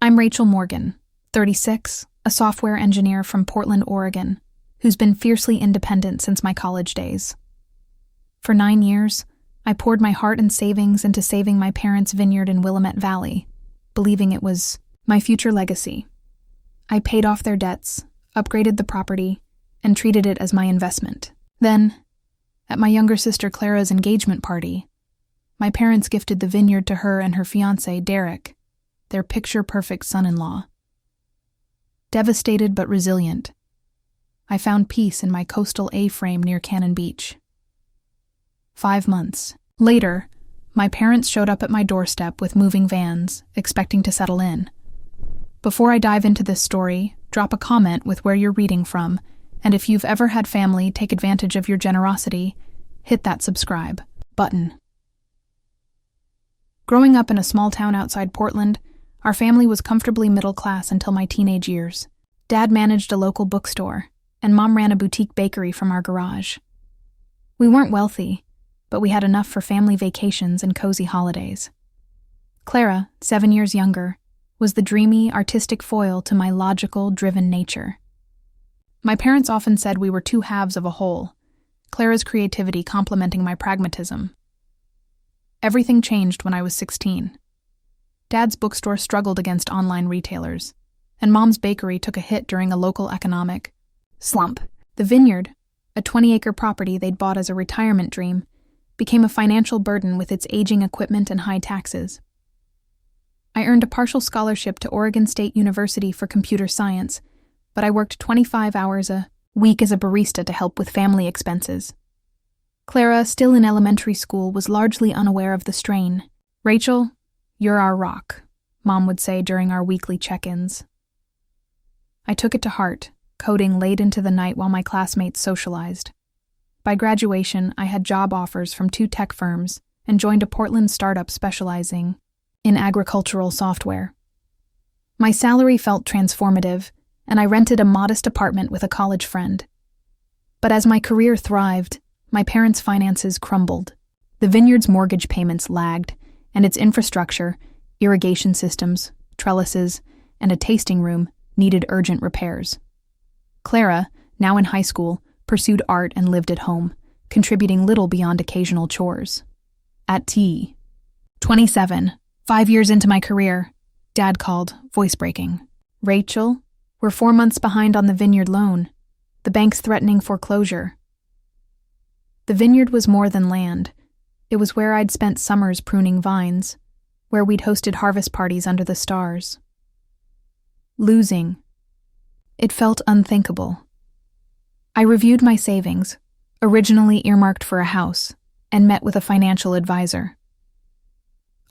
I'm Rachel Morgan, 36, a software engineer from Portland, Oregon, who's been fiercely independent since my college days. For 9 years, I poured my heart and savings into saving my parents' vineyard in Willamette Valley, believing it was my future legacy. I paid off their debts, upgraded the property, and treated it as my investment. Then, at my younger sister Clara's engagement party, my parents gifted the vineyard to her and her fiancé, Derek, their picture-perfect son-in-law. Devastated but resilient, I found peace in my coastal A-frame near Cannon Beach. 5 months later, my parents showed up at my doorstep with moving vans, expecting to settle in. Before I dive into this story, drop a comment with where you're reading from, and if you've ever had family take advantage of your generosity, hit that subscribe button. Growing up in a small town outside Portland, our family was comfortably middle class until my teenage years. Dad managed a local bookstore, and Mom ran a boutique bakery from our garage. We weren't wealthy, but we had enough for family vacations and cozy holidays. Clara, 7 years younger, was the dreamy, artistic foil to my logical, driven nature. My parents often said we were two halves of a whole, Clara's creativity complementing my pragmatism. Everything changed when I was 16. Dad's bookstore struggled against online retailers, and Mom's bakery took a hit during a local economic slump. The Vineyard, a 20-acre property they'd bought as a retirement dream, became a financial burden with its aging equipment and high taxes. I earned a partial scholarship to Oregon State University for computer science, but I worked 25 hours a week as a barista to help with family expenses. Clara, still in elementary school, was largely unaware of the strain. "Rachel, you're our rock," Mom would say during our weekly check-ins. I took it to heart, coding late into the night while my classmates socialized. By graduation, I had job offers from 2 tech firms and joined a Portland startup specializing in agricultural software. My salary felt transformative, and I rented a modest apartment with a college friend. But as my career thrived, my parents' finances crumbled. The vineyard's mortgage payments lagged, and its infrastructure, irrigation systems, trellises, and a tasting room needed urgent repairs. Clara, now in high school, pursued art and lived at home, contributing little beyond occasional chores. At 27, 5 years into my career, Dad called, voice breaking. "Rachel, we're 4 months behind on the vineyard loan. The bank's threatening foreclosure." The vineyard was more than land. It was where I'd spent summers pruning vines, where we'd hosted harvest parties under the stars. Losing. It felt unthinkable. I reviewed my savings, originally earmarked for a house, and met with a financial advisor.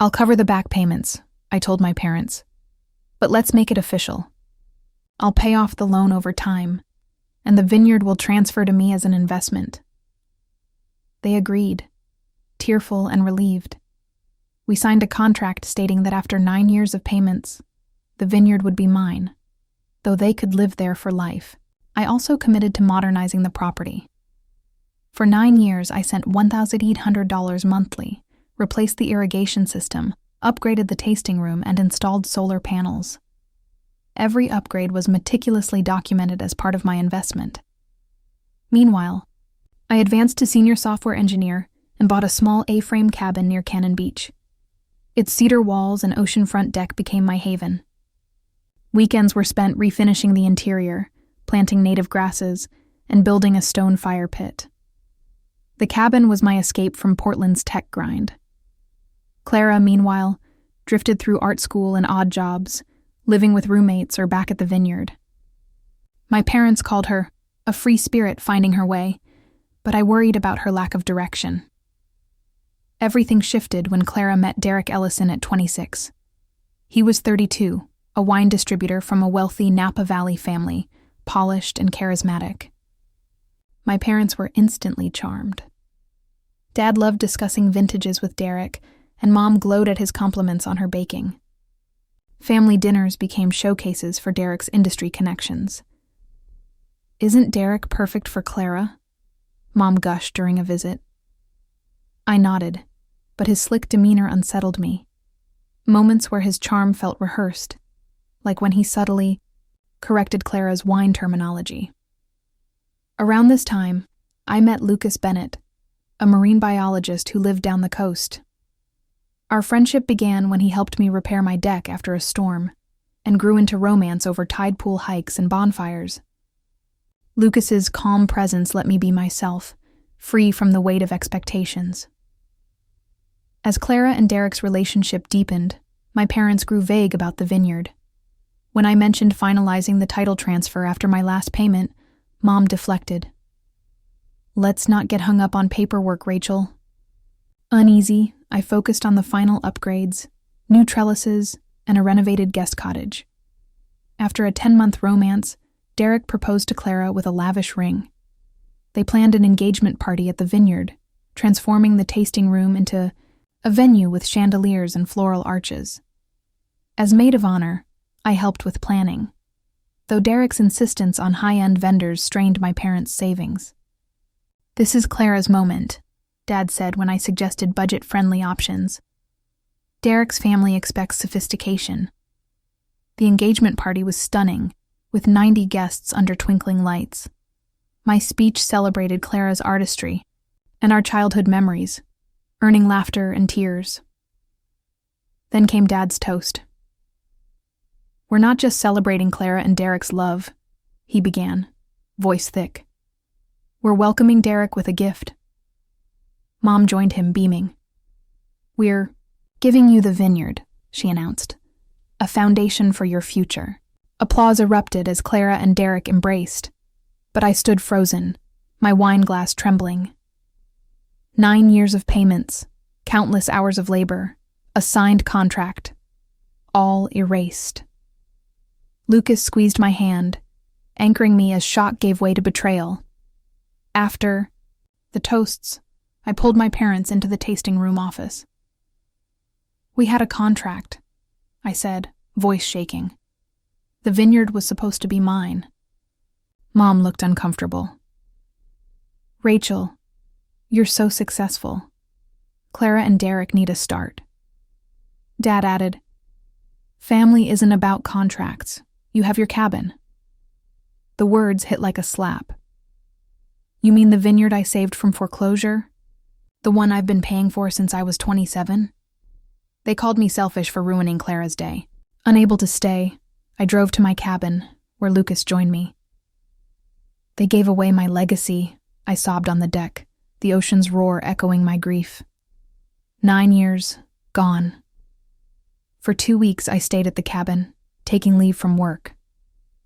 "I'll cover the back payments," I told my parents. "But let's make it official. I'll pay off the loan over time, and the vineyard will transfer to me as an investment." They agreed, tearful and relieved. We signed a contract stating that after 9 years of payments, the vineyard would be mine, though they could live there for life. I also committed to modernizing the property. For 9 years, I sent $1,800 monthly, replaced the irrigation system, upgraded the tasting room, and installed solar panels. Every upgrade was meticulously documented as part of my investment. Meanwhile, I advanced to senior software engineer and bought a small A-frame cabin near Cannon Beach. Its cedar walls and oceanfront deck became my haven. Weekends were spent refinishing the interior, planting native grasses, and building a stone fire pit. The cabin was my escape from Portland's tech grind. Clara, meanwhile, drifted through art school and odd jobs, living with roommates or back at the vineyard. My parents called her a free spirit finding her way, but I worried about her lack of direction. Everything shifted when Clara met Derek Ellison at 26. He was 32, a wine distributor from a wealthy Napa Valley family, polished and charismatic. My parents were instantly charmed. Dad loved discussing vintages with Derek, and Mom glowed at his compliments on her baking. Family dinners became showcases for Derek's industry connections. "Isn't Derek perfect for Clara?" Mom gushed during a visit. I nodded, but his slick demeanor unsettled me. Moments where his charm felt rehearsed. like when he subtly corrected Clara's wine terminology. Around this time, I met Lucas Bennett, a marine biologist who lived down the coast. Our friendship began when he helped me repair my deck after a storm, and grew into romance over tide pool hikes and bonfires. Lucas's calm presence let me be myself, free from the weight of expectations. As Clara and Derek's relationship deepened, my parents grew vague about the vineyard. When I mentioned finalizing the title transfer after my last payment, Mom deflected. "Let's not get hung up on paperwork, Rachel." Uneasy, I focused on the final upgrades, new trellises, and a renovated guest cottage. After a 10-month romance, Derek proposed to Clara with a lavish ring. They planned an engagement party at the Vineyard, transforming the tasting room into a venue with chandeliers and floral arches. As maid of honor, I helped with planning, though Derek's insistence on high-end vendors strained my parents' savings. "This is Clara's moment," Dad said when I suggested budget-friendly options. "Derek's family expects sophistication." The engagement party was stunning, with 90 guests under twinkling lights. My speech celebrated Clara's artistry and our childhood memories, earning laughter and tears. Then came Dad's toast. "We're not just celebrating Clara and Derek's love," he began, voice thick. "We're welcoming Derek with a gift." Mom joined him, beaming. "We're giving you the vineyard," she announced. "A foundation for your future." Applause erupted as Clara and Derek embraced, but I stood frozen, my wine glass trembling. 9 years of payments, countless hours of labor, a signed contract, all erased. Lucas squeezed my hand, anchoring me as shock gave way to betrayal. After the toasts, I pulled my parents into the tasting room office. "We had a contract," I said, voice shaking. "The vineyard was supposed to be mine." Mom looked uncomfortable. "Rachel, you're so successful. Clara and Derek need a start." Dad added, "Family isn't about contracts. You have your cabin." The words hit like a slap. "You mean the vineyard I saved from foreclosure? The one I've been paying for since I was 27? They called me selfish for ruining Clara's day. Unable to stay, I drove to my cabin, where Lucas joined me. "They gave away my legacy," I sobbed on the deck, the ocean's roar echoing my grief. 9 years, gone. For 2 weeks I stayed at the cabin, taking leave from work.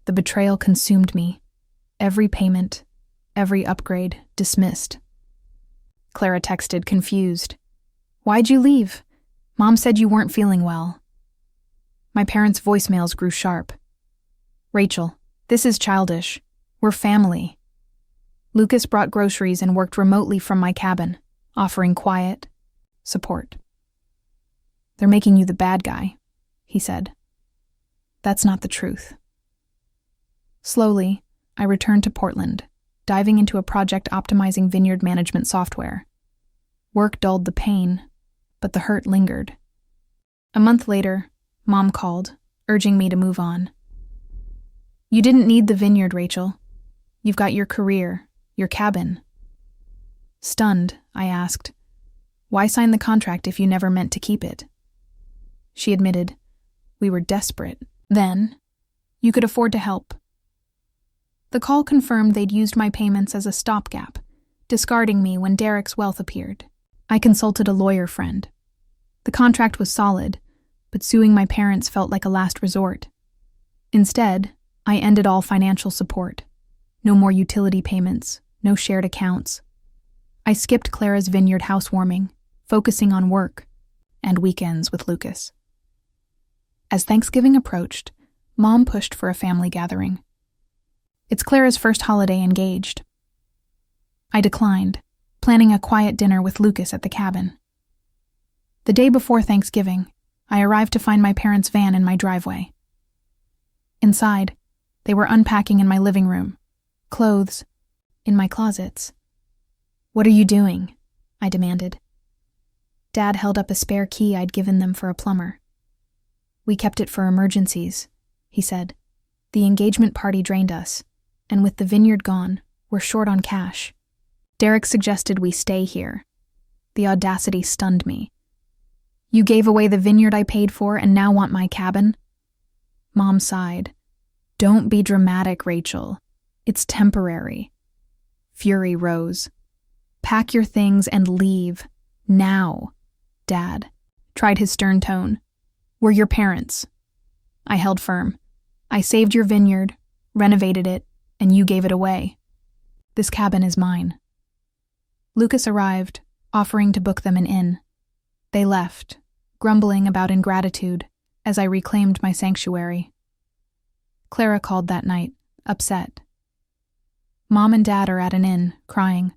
The betrayal consumed me. Every payment, every upgrade, dismissed. Clara texted, confused. "Why'd you leave? Mom said you weren't feeling well." My parents' voicemails grew sharp. "Rachel, this is childish. We're family." Lucas brought groceries and worked remotely from my cabin, offering quiet support. "They're making you the bad guy," he said. "That's not the truth." Slowly, I returned to Portland, diving into a project optimizing vineyard management software. Work dulled the pain, but the hurt lingered. A month later, Mom called, urging me to move on. "You didn't need the vineyard, Rachel. You've got your career, your cabin." Stunned, I asked, "Why sign the contract if you never meant to keep it?" She admitted, "We were desperate. Then, you could afford to help." The call confirmed they'd used my payments as a stopgap, discarding me when Derek's wealth appeared. I consulted a lawyer friend. The contract was solid, but suing my parents felt like a last resort. Instead, I ended all financial support. No more utility payments, no shared accounts. I skipped Clara's vineyard housewarming, focusing on work and weekends with Lucas. As Thanksgiving approached, Mom pushed for a family gathering. "It's Clara's first holiday engaged." I declined, planning a quiet dinner with Lucas at the cabin. The day before Thanksgiving, I arrived to find my parents' van in my driveway. Inside, they were unpacking in my living room, clothes in my closets. "What are you doing?" I demanded. Dad held up a spare key I'd given them for a plumber. "We kept it for emergencies," he said. The engagement party drained us, and with the vineyard gone, we're short on cash. Derek suggested we stay here. The audacity stunned me. You gave away the vineyard I paid for and now want my cabin? Mom sighed. Don't be dramatic, Rachel. It's temporary. Fury rose. Pack your things and leave. Now. Dad tried his stern tone. We're your parents. I held firm. I saved your vineyard, renovated it, and you gave it away. This cabin is mine. Lucas arrived, offering to book them an inn. They left, grumbling about ingratitude, as I reclaimed my sanctuary. Clara called that night, upset. Mom and Dad are at an inn, crying.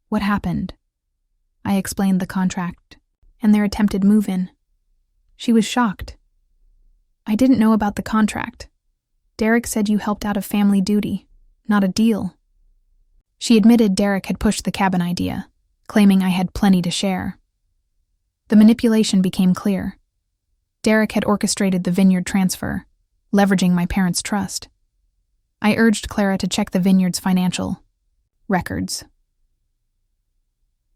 What happened? I explained the contract and their attempted move-in. She was shocked. I didn't know about the contract. Derek said you helped out of family duty, not a deal. She admitted Derek had pushed the cabin idea, claiming I had plenty to share. The manipulation became clear. Derek had orchestrated the vineyard transfer, leveraging my parents' trust. I urged Clara to check the vineyard's financial records.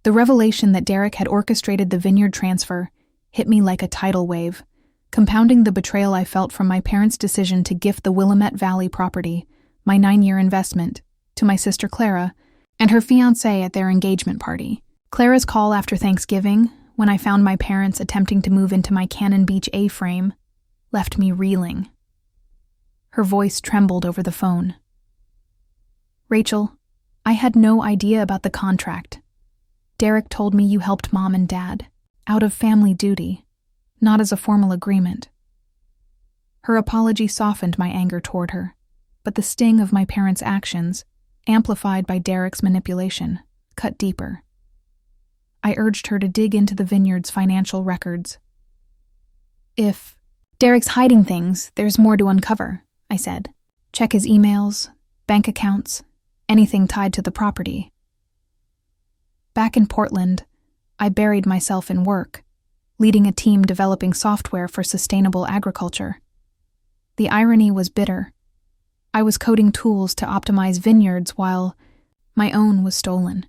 The revelation that Derek had orchestrated the vineyard transfer hit me like a tidal wave, compounding the betrayal I felt from my parents' decision to gift the Willamette Valley property, my 9-year investment, to my sister Clara and her fiancé at their engagement party. Clara's call after Thanksgiving, when I found my parents attempting to move into my Cannon Beach A-frame, left me reeling. Her voice trembled over the phone. Rachel, I had no idea about the contract. Derek told me you helped Mom and Dad, out of family duty, not as a formal agreement. Her apology softened my anger toward her, but the sting of my parents' actions, amplified by Derek's manipulation, cut deeper. I urged her to dig into the vineyard's financial records. If Derek's hiding things, there's more to uncover, I said. Check his emails, bank accounts, anything tied to the property. Back in Portland, I buried myself in work, leading a team developing software for sustainable agriculture. The irony was bitter. I was coding tools to optimize vineyards while my own was stolen.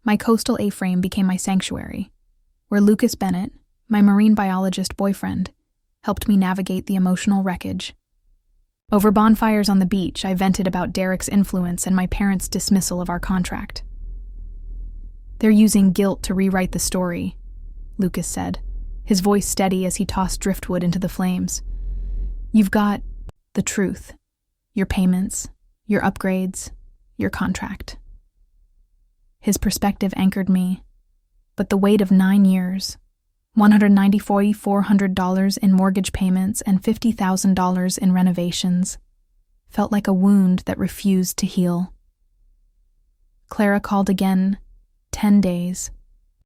My coastal A-frame became my sanctuary, where Lucas Bennett, my marine biologist boyfriend, helped me navigate the emotional wreckage. Over bonfires on the beach, I vented about Derek's influence and my parents' dismissal of our contract. They're using guilt to rewrite the story, Lucas said, his voice steady as he tossed driftwood into the flames. You've got the truth, your payments, your upgrades, your contract. His perspective anchored me, but the weight of 9 years, $194,400 in mortgage payments and $50,000 in renovations, felt like a wound that refused to heal. Clara called again, 10 days.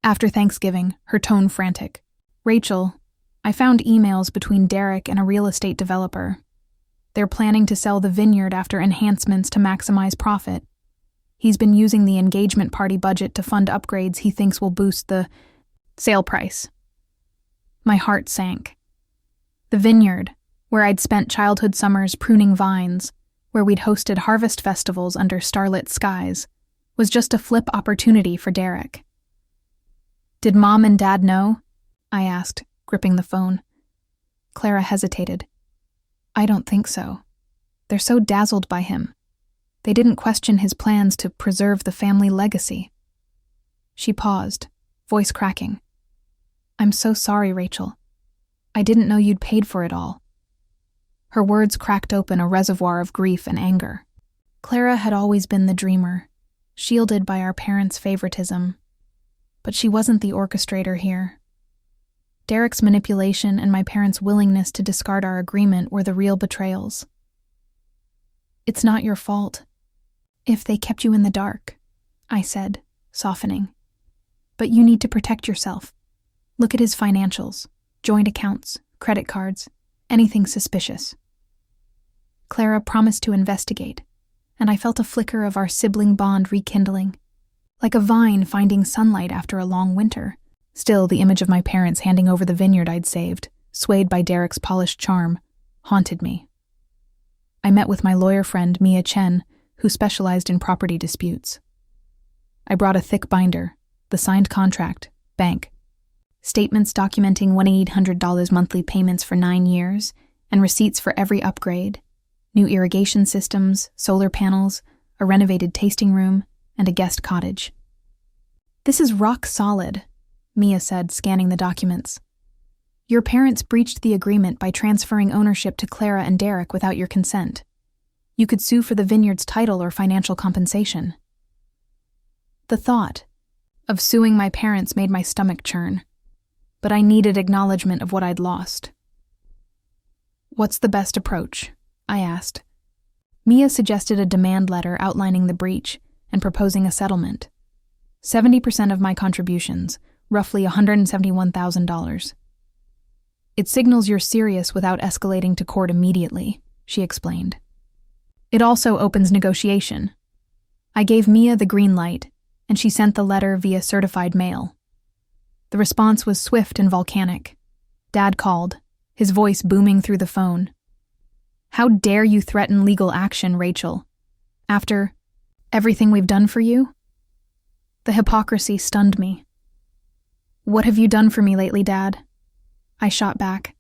After Thanksgiving, her tone frantic. Rachel, I found emails between Derek and a real estate developer. They're planning to sell the vineyard after enhancements to maximize profit. He's been using the engagement party budget to fund upgrades he thinks will boost the sale price. My heart sank. The vineyard, where I'd spent childhood summers pruning vines, where we'd hosted harvest festivals under starlit skies, was just a flip opportunity for Derek. Did Mom and Dad know? I asked, gripping the phone. Clara hesitated. I don't think so. They're so dazzled by him. They didn't question his plans to preserve the family legacy. She paused, voice cracking. I'm so sorry, Rachel. I didn't know you'd paid for it all. Her words cracked open a reservoir of grief and anger. Clara had always been the dreamer, shielded by our parents' favoritism. But she wasn't the orchestrator here. Derek's manipulation and my parents' willingness to discard our agreement were the real betrayals. It's not your fault. If they kept you in the dark, I said, softening. But you need to protect yourself. Look at his financials, joint accounts, credit cards, anything suspicious. Clara promised to investigate, and I felt a flicker of our sibling bond rekindling, like a vine finding sunlight after a long winter. Still, the image of my parents handing over the vineyard I'd saved, swayed by Derek's polished charm, haunted me. I met with my lawyer friend Mia Chen, who specialized in property disputes. I brought a thick binder, the signed contract, bank, statements documenting $1,800 monthly payments for 9 years, and receipts for every upgrade, new irrigation systems, solar panels, a renovated tasting room, and a guest cottage. "This is rock solid," Mia said, scanning the documents. "Your parents breached the agreement by transferring ownership to Clara and Derek without your consent. You could sue for the vineyard's title or financial compensation." The thought of suing my parents made my stomach churn, but I needed acknowledgement of what I'd lost. "What's the best approach?" I asked. Mia suggested a demand letter outlining the breach and proposing a settlement. 70% of my contributions, roughly $171,000. "It signals you're serious without escalating to court immediately," she explained. "It also opens negotiation." I gave Mia the green light, and she sent the letter via certified mail. The response was swift and volcanic. Dad called, his voice booming through the phone. "How dare you threaten legal action, Rachel? After everything we've done for you?" The hypocrisy stunned me. "What have you done for me lately, Dad?" I shot back.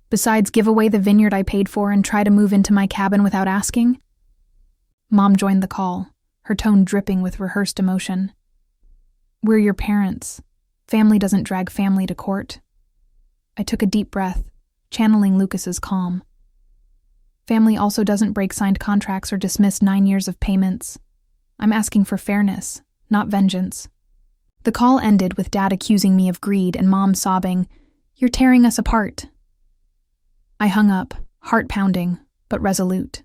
"Besides give away the vineyard I paid for and try to move into my cabin without asking?" Mom joined the call, her tone dripping with rehearsed emotion. "We're your parents. Family doesn't drag family to court." I took a deep breath, channeling Lucas's calm. "Family also doesn't break signed contracts or dismiss 9 years of payments. I'm asking for fairness, not vengeance." The call ended with Dad accusing me of greed and Mom sobbing, "You're tearing us apart." I hung up, heart pounding, but resolute.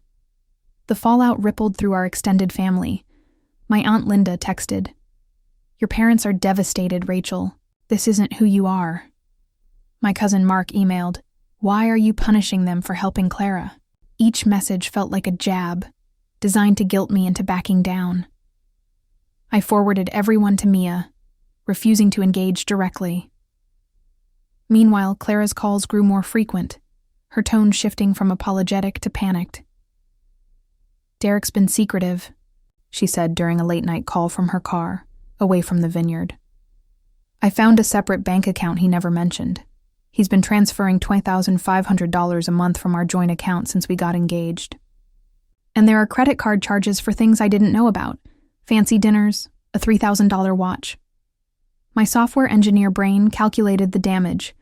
The fallout rippled through our extended family. My Aunt Linda texted, "Your parents are devastated, Rachel. This isn't who you are." My cousin Mark emailed, "Why are you punishing them for helping Clara?" Each message felt like a jab, designed to guilt me into backing down. I forwarded everyone to Mia, refusing to engage directly. Meanwhile, Clara's calls grew more frequent, her tone shifting from apologetic to panicked. "Derek's been secretive," she said during a late-night call from her car, away from the vineyard. "I found a separate bank account he never mentioned. He's been transferring $20,500 a month from our joint account since we got engaged. And there are credit card charges for things I didn't know about, fancy dinners, a $3,000 watch. My software engineer brain calculated the damage,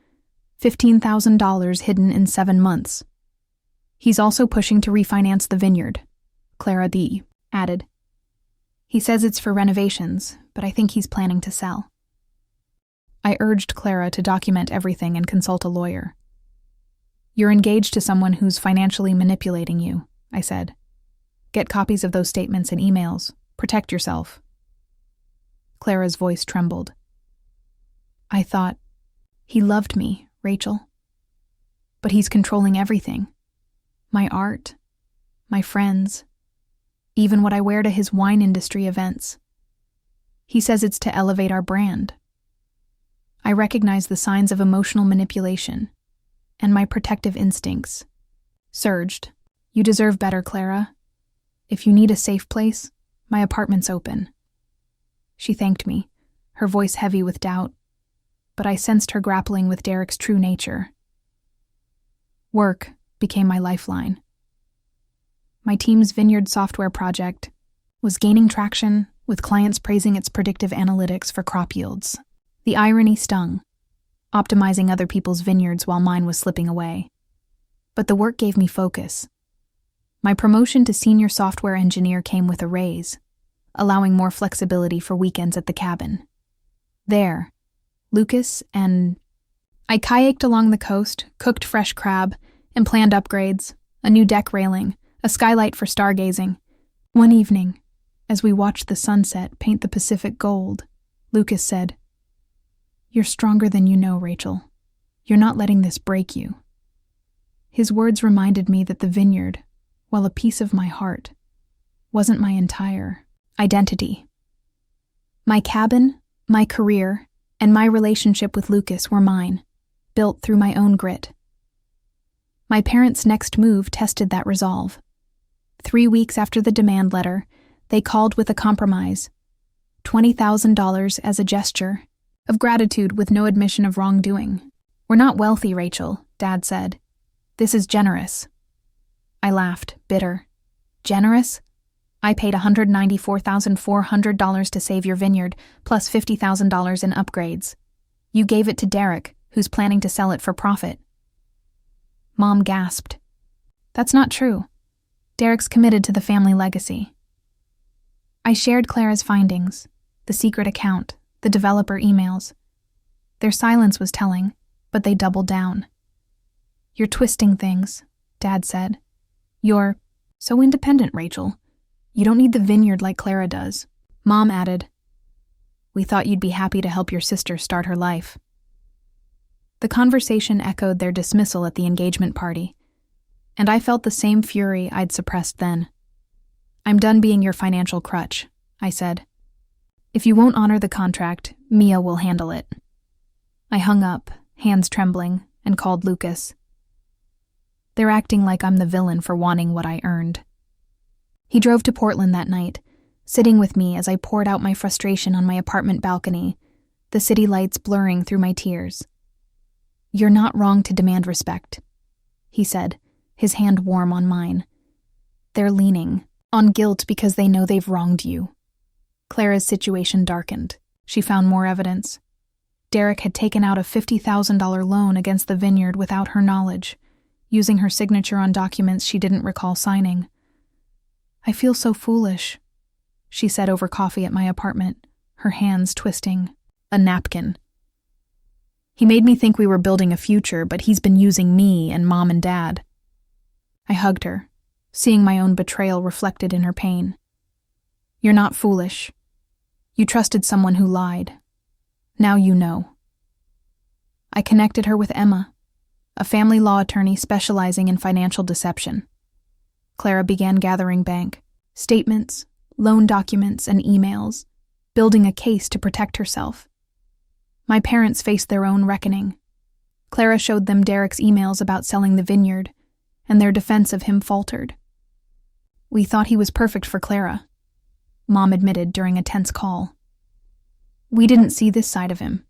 $15,000 hidden in 7 months. He's also pushing to refinance the vineyard," Clara D. added. "He says it's for renovations, but I think he's planning to sell." I urged Clara to document everything and consult a lawyer. "You're engaged to someone who's financially manipulating you," I said. "Get copies of those statements and emails. Protect yourself." Clara's voice trembled. I thought, "He loved me, Rachel. But he's controlling everything. My art, my friends, even what I wear to his wine industry events. He says it's to elevate our brand." I recognize the signs of emotional manipulation, and my protective instincts surged. "You deserve better, Clara. If you need a safe place, my apartment's open." She thanked me, her voice heavy with doubt, but I sensed her grappling with Derek's true nature. Work became my lifeline. My team's Vineyard software project was gaining traction, with clients praising its predictive analytics for crop yields. The irony stung, optimizing other people's vineyards while mine was slipping away. But the work gave me focus. My promotion to senior software engineer came with a raise, allowing more flexibility for weekends at the cabin. There, Lucas and I kayaked along the coast, cooked fresh crab, and planned upgrades, a new deck railing, a skylight for stargazing. One evening, as we watched the sunset paint the Pacific gold, Lucas said, "You're stronger than you know, Rachel. You're not letting this break you." His words reminded me that the vineyard, while a piece of my heart, wasn't my entire identity. My cabin, my career, and my relationship with Lucas were mine, built through my own grit. My parents' next move tested that resolve. 3 weeks after the demand letter, they called with a compromise: $20,000 as a gesture of gratitude with no admission of wrongdoing. "We're not wealthy, Rachel," Dad said. "This is generous." I laughed, bitter. "Generous? I paid $194,400 to save your vineyard, plus $50,000 in upgrades. You gave it to Derek, who's planning to sell it for profit." Mom gasped. "That's not true. Derek's committed to the family legacy." I shared Clara's findings, the secret account, the developer emails. Their silence was telling, but they doubled down. "You're twisting things," Dad said. "You're so independent, Rachel. You don't need the vineyard like Clara does." Mom added, "We thought you'd be happy to help your sister start her life." The conversation echoed their dismissal at the engagement party, and I felt the same fury I'd suppressed then. "I'm done being your financial crutch," I said. "If you won't honor the contract, Mia will handle it." I hung up, hands trembling, and called Lucas. "They're acting like I'm the villain for wanting what I earned." He drove to Portland that night, sitting with me as I poured out my frustration on my apartment balcony, the city lights blurring through my tears. "You're not wrong to demand respect," he said, his hand warm on mine. "They're leaning on guilt because they know they've wronged you." Clara's situation darkened. She found more evidence. Derek had taken out a $50,000 loan against the vineyard without her knowledge, using her signature on documents she didn't recall signing. "I feel so foolish," she said over coffee at my apartment, her hands twisting a napkin. "He made me think we were building a future, but he's been using me and Mom and Dad." I hugged her, seeing my own betrayal reflected in her pain. "You're not foolish. You trusted someone who lied. Now you know." I connected her with Emma, a family law attorney specializing in financial deception. Clara began gathering bank statements, loan documents, and emails, building a case to protect herself. My parents faced their own reckoning. Clara showed them Derek's emails about selling the vineyard, and their defense of him faltered. "We thought he was perfect for Clara," Mom admitted during a tense call. "We didn't see this side of him."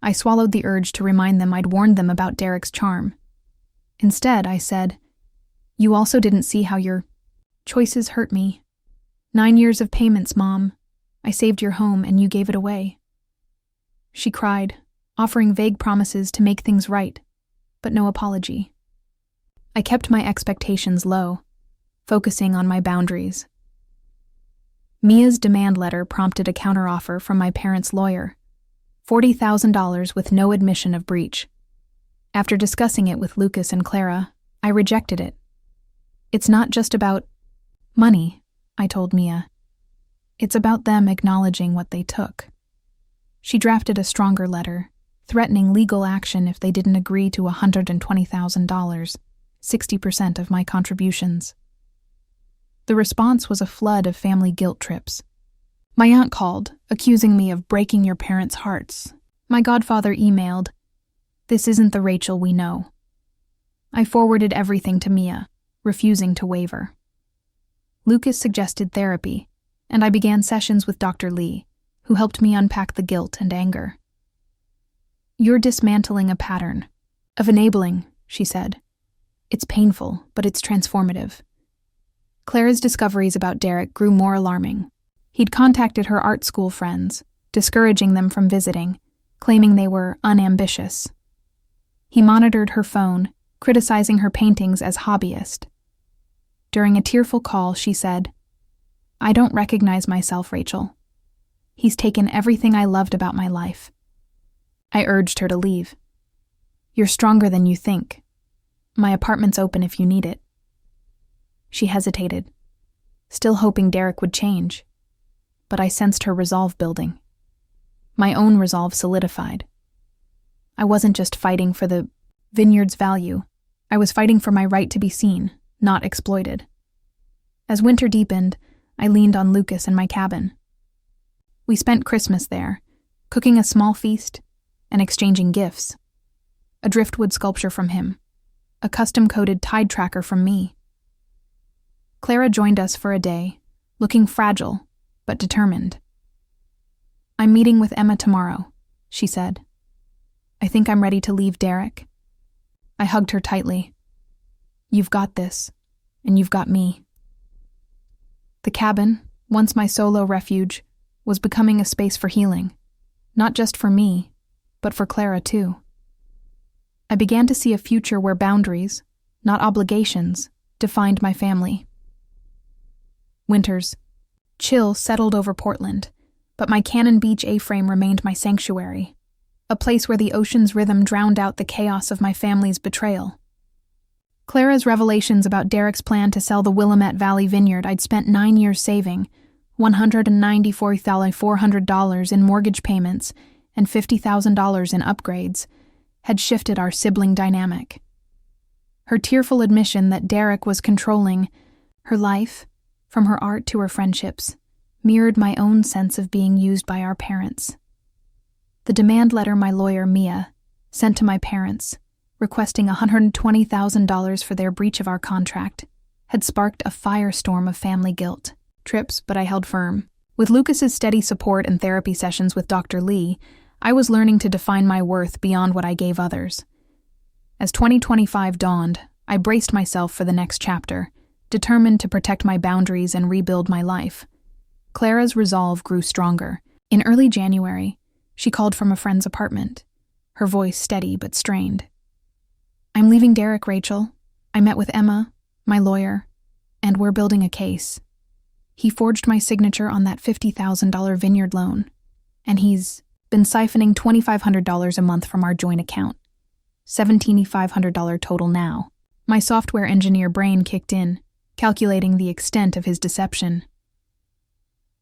I swallowed the urge to remind them I'd warned them about Derek's charm. Instead, I said, "You also didn't see how your choices hurt me. 9 years of payments, Mom. I saved your home and you gave it away." She cried, offering vague promises to make things right, but no apology. I kept my expectations low, focusing on my boundaries. Mia's demand letter prompted a counteroffer from my parents' lawyer, $40,000 with no admission of breach. After discussing it with Lucas and Clara, I rejected it. "It's not just about money," I told Mia. "It's about them acknowledging what they took." She drafted a stronger letter, threatening legal action if they didn't agree to $120,000, 60% of my contributions. The response was a flood of family guilt trips. My aunt called, accusing me of breaking your parents' hearts. My godfather emailed, "This isn't the Rachel we know." I forwarded everything to Mia, refusing to waver. Lucas suggested therapy, and I began sessions with Dr. Lee, who helped me unpack the guilt and anger. "You're dismantling a pattern of enabling," she said. "It's painful, but it's transformative." Clara's discoveries about Derek grew more alarming. He'd contacted her art school friends, discouraging them from visiting, claiming they were unambitious. He monitored her phone, criticizing her paintings as hobbyist. During a tearful call, she said, "I don't recognize myself, Rachel. He's taken everything I loved about my life." I urged her to leave. "You're stronger than you think. My apartment's open if you need it." She hesitated, still hoping Derek would change, but I sensed her resolve building. My own resolve solidified. I wasn't just fighting for the vineyard's value. I was fighting for my right to be seen, not exploited. As winter deepened, I leaned on Lucas in my cabin. We spent Christmas there, cooking a small feast and exchanging gifts. A driftwood sculpture from him, a custom-coded tide tracker from me. Clara joined us for a day, looking fragile, but determined. "I'm meeting with Emma tomorrow," she said. "I think I'm ready to leave Derek." I hugged her tightly. "You've got this, and you've got me." The cabin, once my solo refuge, was becoming a space for healing, not just for me, but for Clara too. I began to see a future where boundaries, not obligations, defined my family. Winters. Chill settled over Portland, but my Cannon Beach A-frame remained my sanctuary, a place where the ocean's rhythm drowned out the chaos of my family's betrayal. Clara's revelations about Derek's plan to sell the Willamette Valley Vineyard I'd spent 9 years saving, $194,400 in mortgage payments and $50,000 in upgrades, had shifted our sibling dynamic. Her tearful admission that Derek was controlling her life, from her art to her friendships, mirrored my own sense of being used by our parents. The demand letter my lawyer, Mia, sent to my parents, requesting $120,000 for their breach of our contract, had sparked a firestorm of family guilt. Trips, but I held firm. With Lucas's steady support and therapy sessions with Dr. Lee, I was learning to define my worth beyond what I gave others. As 2025 dawned, I braced myself for the next chapter, determined to protect my boundaries and rebuild my life. Clara's resolve grew stronger. In early January, she called from a friend's apartment, her voice steady but strained. "I'm leaving Derek, Rachel. I met with Emma, my lawyer, and we're building a case. He forged my signature on that $50,000 vineyard loan, and he's been siphoning $2,500 a month from our joint account. $1,750 total now." My software engineer brain kicked in, calculating the extent of his deception.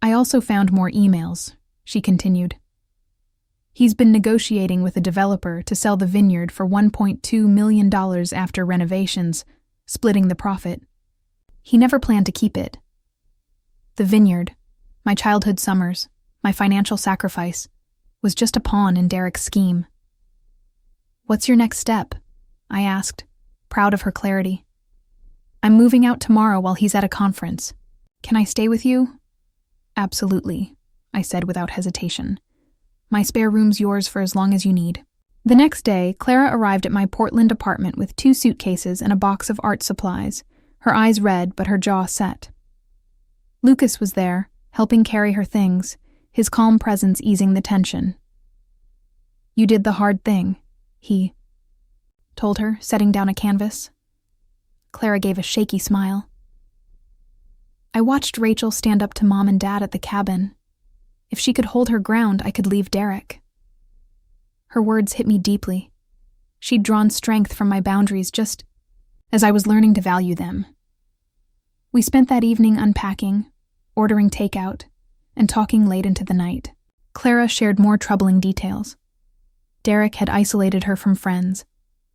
"I also found more emails," she continued. "He's been negotiating with a developer to sell the vineyard for $1.2 million after renovations, splitting the profit. He never planned to keep it. The vineyard, my childhood summers, my financial sacrifice, was just a pawn in Derek's scheme." "What's your next step?" I asked, proud of her clarity. "I'm moving out tomorrow while he's at a conference. Can I stay with you?" "Absolutely," I said without hesitation. "My spare room's yours for as long as you need." The next day, Clara arrived at my Portland apartment with 2 suitcases and a box of art supplies, her eyes red but her jaw set. Lucas was there, helping carry her things, his calm presence easing the tension. "You did the hard thing," he told her, setting down a canvas. Clara gave a shaky smile. I watched Rachel stand up to Mom and Dad at the cabin. If she could hold her ground, I could leave Derek. Her words hit me deeply. She'd drawn strength from my boundaries just as I was learning to value them. We spent that evening unpacking, ordering takeout, and talking late into the night. Clara shared more troubling details. Derek had isolated her from friends,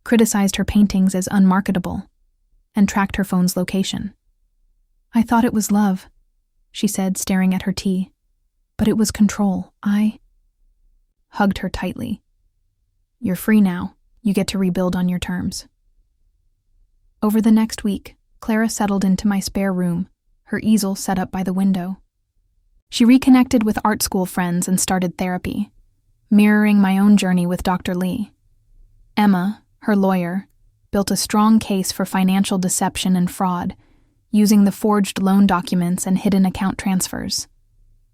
criticized her paintings as unmarketable, and tracked her phone's location. "I thought it was love," she said, staring at her tea. "But it was control. I hugged her tightly. "You're free now. You get to rebuild on your terms." Over the next week, Clara settled into my spare room, her easel set up by the window. She reconnected with art school friends and started therapy, mirroring my own journey with Dr. Lee. Emma, her lawyer, built a strong case for financial deception and fraud, using the forged loan documents and hidden account transfers.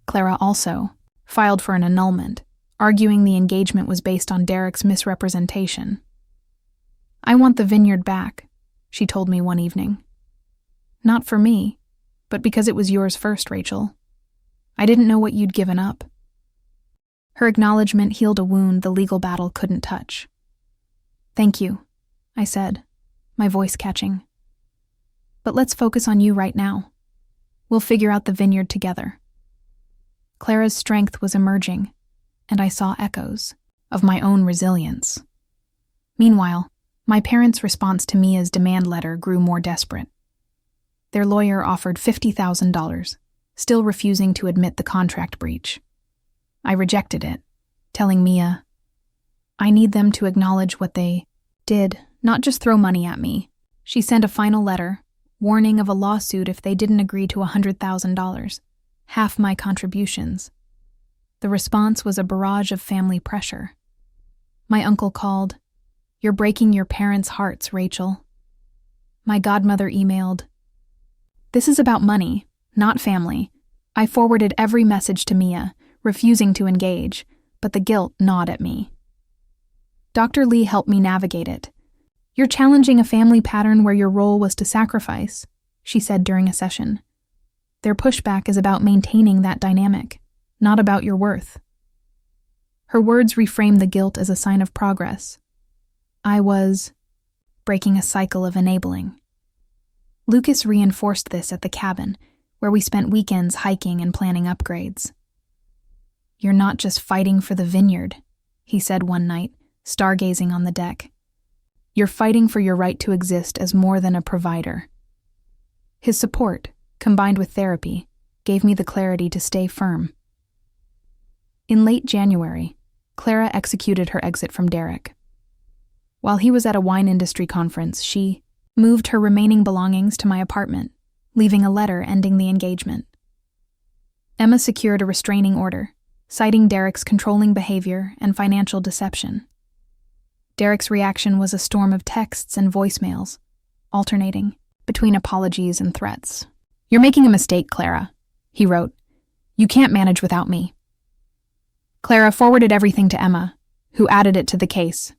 Clara also filed for an annulment, arguing the engagement was based on Derek's misrepresentation. "I want the vineyard back," she told me one evening. "Not for me, but because it was yours first, Rachel. I didn't know what you'd given up." Her acknowledgement healed a wound the legal battle couldn't touch. "Thank you," I said, my voice catching. "But let's focus on you right now. We'll figure out the vineyard together." Clara's strength was emerging, and I saw echoes of my own resilience. Meanwhile, my parents' response to Mia's demand letter grew more desperate. Their lawyer offered $50,000, still refusing to admit the contract breach. I rejected it, telling Mia, "I need them to acknowledge what they did not just throw money at me. She sent a final letter, warning of a lawsuit if they didn't agree to $100,000, half my contributions. The response was a barrage of family pressure. My uncle called, "You're breaking your parents' hearts, Rachel." My godmother emailed, "This is about money, not family." I forwarded every message to Mia, refusing to engage, but the guilt gnawed at me. Dr. Lee helped me navigate it. "You're challenging a family pattern where your role was to sacrifice," she said during a session. "Their pushback is about maintaining that dynamic, not about your worth." Her words reframed the guilt as a sign of progress. I was breaking a cycle of enabling. Lucas reinforced this at the cabin, where we spent weekends hiking and planning upgrades. "You're not just fighting for the vineyard," he said one night, stargazing on the deck. "You're fighting for your right to exist as more than a provider." His support, combined with therapy, gave me the clarity to stay firm. In late January, Clara executed her exit from Derek. While he was at a wine industry conference, she moved her remaining belongings to my apartment, leaving a letter ending the engagement. Emma secured a restraining order, citing Derek's controlling behavior and financial deception. Derek's reaction was a storm of texts and voicemails, alternating between apologies and threats. "You're making a mistake, Clara," he wrote. "You can't manage without me." Clara forwarded everything to Emma, who added it to the case.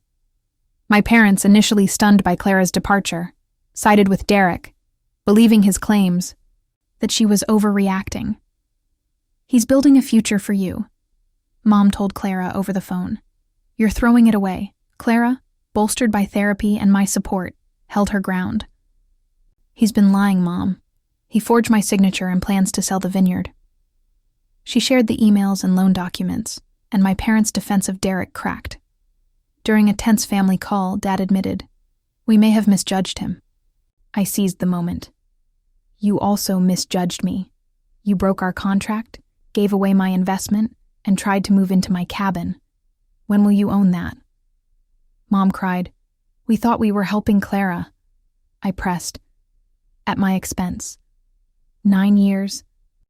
My parents, initially stunned by Clara's departure, sided with Derek, believing his claims that she was overreacting. "He's building a future for you," Mom told Clara over the phone. "You're throwing it away." Clara, bolstered by therapy and my support, held her ground. "He's been lying, Mom. He forged my signature and plans to sell the vineyard." She shared the emails and loan documents, and my parents' defense of Derek cracked. During a tense family call, Dad admitted, "We may have misjudged him." I seized the moment. "You also misjudged me. You broke our contract, gave away my investment, and tried to move into my cabin. When will you own that?" Mom cried, "We thought we were helping Clara." I pressed, "At my expense. 9 years,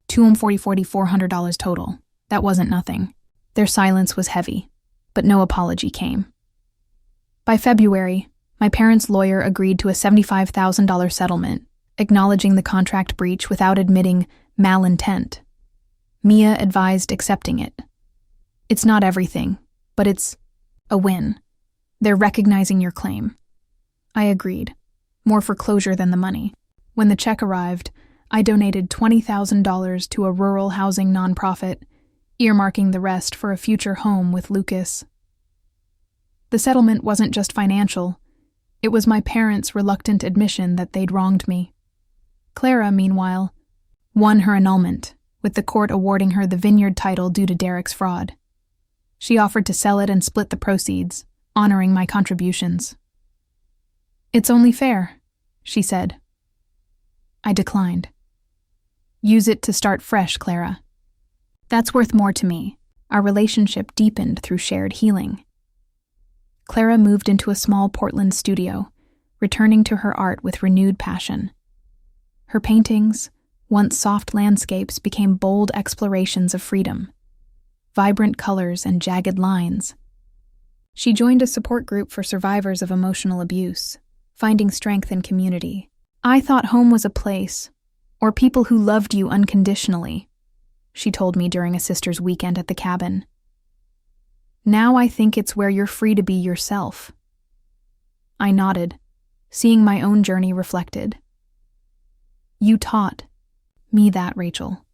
$240,400 total. That wasn't nothing." Their silence was heavy, but no apology came. By February, my parents' lawyer agreed to a $75,000 settlement, acknowledging the contract breach without admitting malintent. Mia advised accepting it. "It's not everything, but it's a win. They're recognizing your claim." I agreed, more for closure than the money. When the check arrived, I donated $20,000 to a rural housing nonprofit, earmarking the rest for a future home with Lucas. The settlement wasn't just financial. It was my parents' reluctant admission that they'd wronged me. Clara, meanwhile, won her annulment, with the court awarding her the vineyard title due to Derek's fraud. She offered to sell it and split the proceeds, honoring my contributions. "It's only fair," she said. I declined. "Use it to start fresh, Clara. That's worth more to me." Our relationship deepened through shared healing. Clara moved into a small Portland studio, returning to her art with renewed passion. Her paintings, once soft landscapes, became bold explorations of freedom, vibrant colors and jagged lines. She joined a support group for survivors of emotional abuse, finding strength in community. "I thought home was a place, or people who loved you unconditionally," she told me during a sister's weekend at the cabin. "Now I think it's where you're free to be yourself." I nodded, seeing my own journey reflected. "You taught me that, Rachel.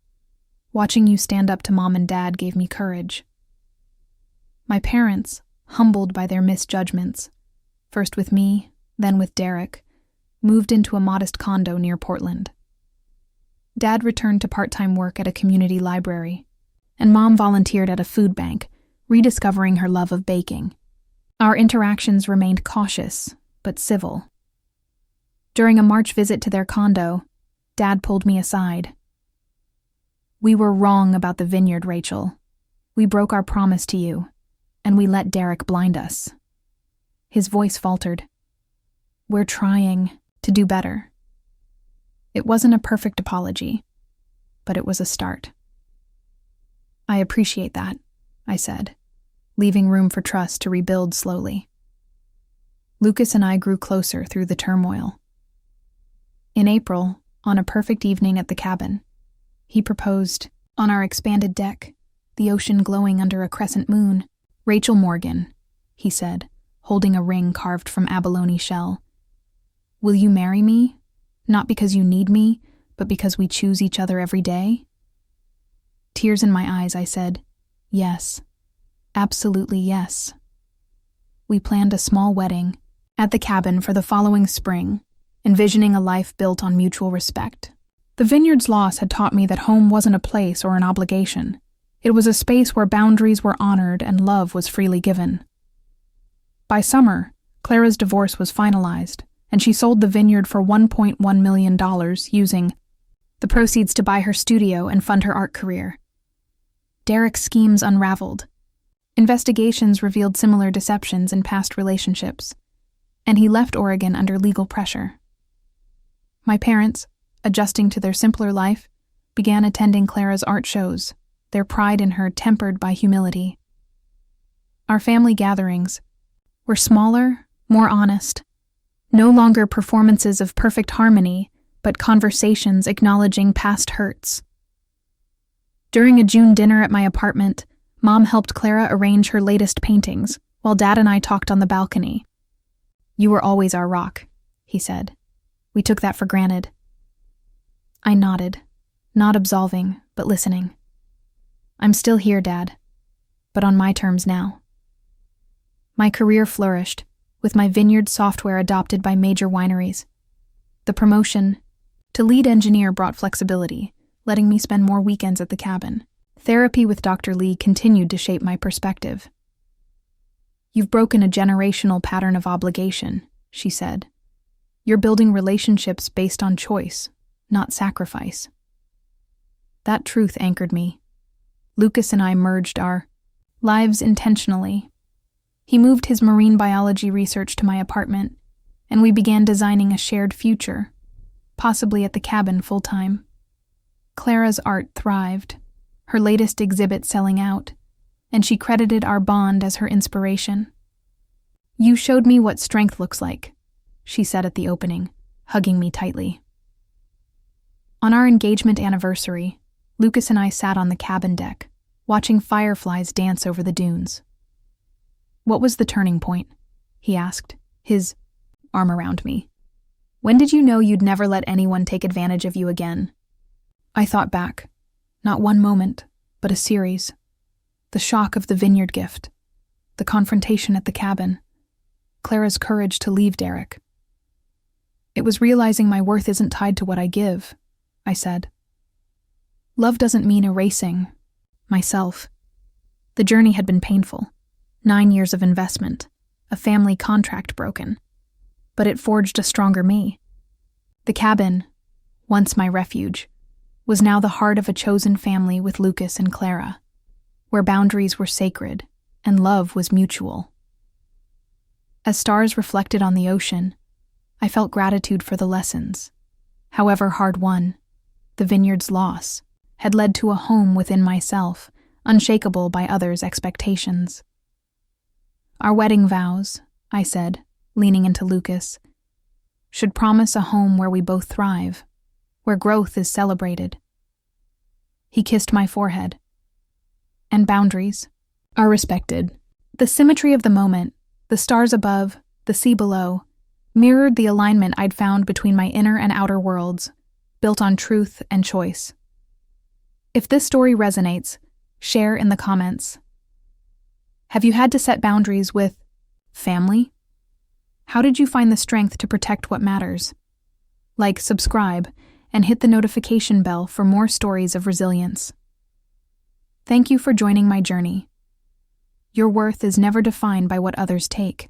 Watching you stand up to Mom and Dad gave me courage." My parents, humbled by their misjudgments, first with me, then with Derek, moved into a modest condo near Portland. Dad returned to part-time work at a community library, and Mom volunteered at a food bank, rediscovering her love of baking. Our interactions remained cautious, but civil. During a March visit to their condo, Dad pulled me aside. "We were wrong about the vineyard, Rachel. We broke our promise to you, and we let Derek blind us." His voice faltered. We're trying to do better. It wasn't a perfect apology, but it was a start. I appreciate that, I said, leaving room for trust to rebuild slowly. Lucas and I grew closer through the turmoil. In April, on a perfect evening at the cabin, he proposed on our expanded deck, the ocean glowing under a crescent moon. "Rachel Morgan," he said, holding a ring carved from abalone shell. "Will you marry me? Not because you need me, but because we choose each other every day?" Tears in my eyes, I said, "Yes. Absolutely yes." We planned a small wedding at the cabin for the following spring, envisioning a life built on mutual respect. The Vineyard's loss had taught me that home wasn't a place or an obligation. It was a space where boundaries were honored and love was freely given. By summer, Clara's divorce was finalized, and she sold the Vineyard for $1.1 million, using the proceeds to buy her studio and fund her art career. Derek's schemes unraveled. Investigations revealed similar deceptions in past relationships, and he left Oregon under legal pressure. My parents, adjusting to their simpler life, began attending Clara's art shows, their pride in her tempered by humility. Our family gatherings were smaller, more honest, no longer performances of perfect harmony, but conversations acknowledging past hurts. During a June dinner at my apartment, Mom helped Clara arrange her latest paintings, while Dad and I talked on the balcony. "You were always our rock," he said. "We took that for granted." I nodded, not absolving, but listening. "I'm still here, Dad, but on my terms now." My career flourished, with my Vineyard software adopted by major wineries. The promotion to lead engineer brought flexibility, letting me spend more weekends at the cabin. Therapy with Dr. Lee continued to shape my perspective. "You've broken a generational pattern of obligation," she said. "You're building relationships based on choice, not sacrifice." That truth anchored me. Lucas and I merged our lives intentionally. He moved his marine biology research to my apartment, and we began designing a shared future, possibly at the cabin full-time. Clara's art thrived, her latest exhibit selling out, and she credited our bond as her inspiration. "You showed me what strength looks like," she said at the opening, hugging me tightly. On our engagement anniversary, Lucas and I sat on the cabin deck, watching fireflies dance over the dunes. "What was the turning point?" he asked, his arm around me. "When did you know you'd never let anyone take advantage of you again?" I thought back. Not one moment, but a series. The shock of the Vineyard gift, the confrontation at the cabin, Clara's courage to leave Derek. "It was realizing my worth isn't tied to what I give," I said. "Love doesn't mean erasing myself." The journey had been painful. 9 years of investment, a family contract broken. But it forged a stronger me. The cabin, once my refuge, was now the heart of a chosen family with Lucas and Clara, where boundaries were sacred and love was mutual. As stars reflected on the ocean, I felt gratitude for the lessons. However hard won, the Vineyard's loss had led to a home within myself, unshakable by others' expectations. "Our wedding vows," I said, leaning into Lucas, "should promise a home where we both thrive, where growth is celebrated." He kissed my forehead. "And boundaries are respected." The symmetry of the moment, the stars above, the sea below, mirrored the alignment I'd found between my inner and outer worlds, built on truth and choice. If this story resonates, share in the comments. Have you had to set boundaries with family? How did you find the strength to protect what matters? Like, subscribe, and hit the notification bell for more stories of resilience. Thank you for joining my journey. Your worth is never defined by what others take.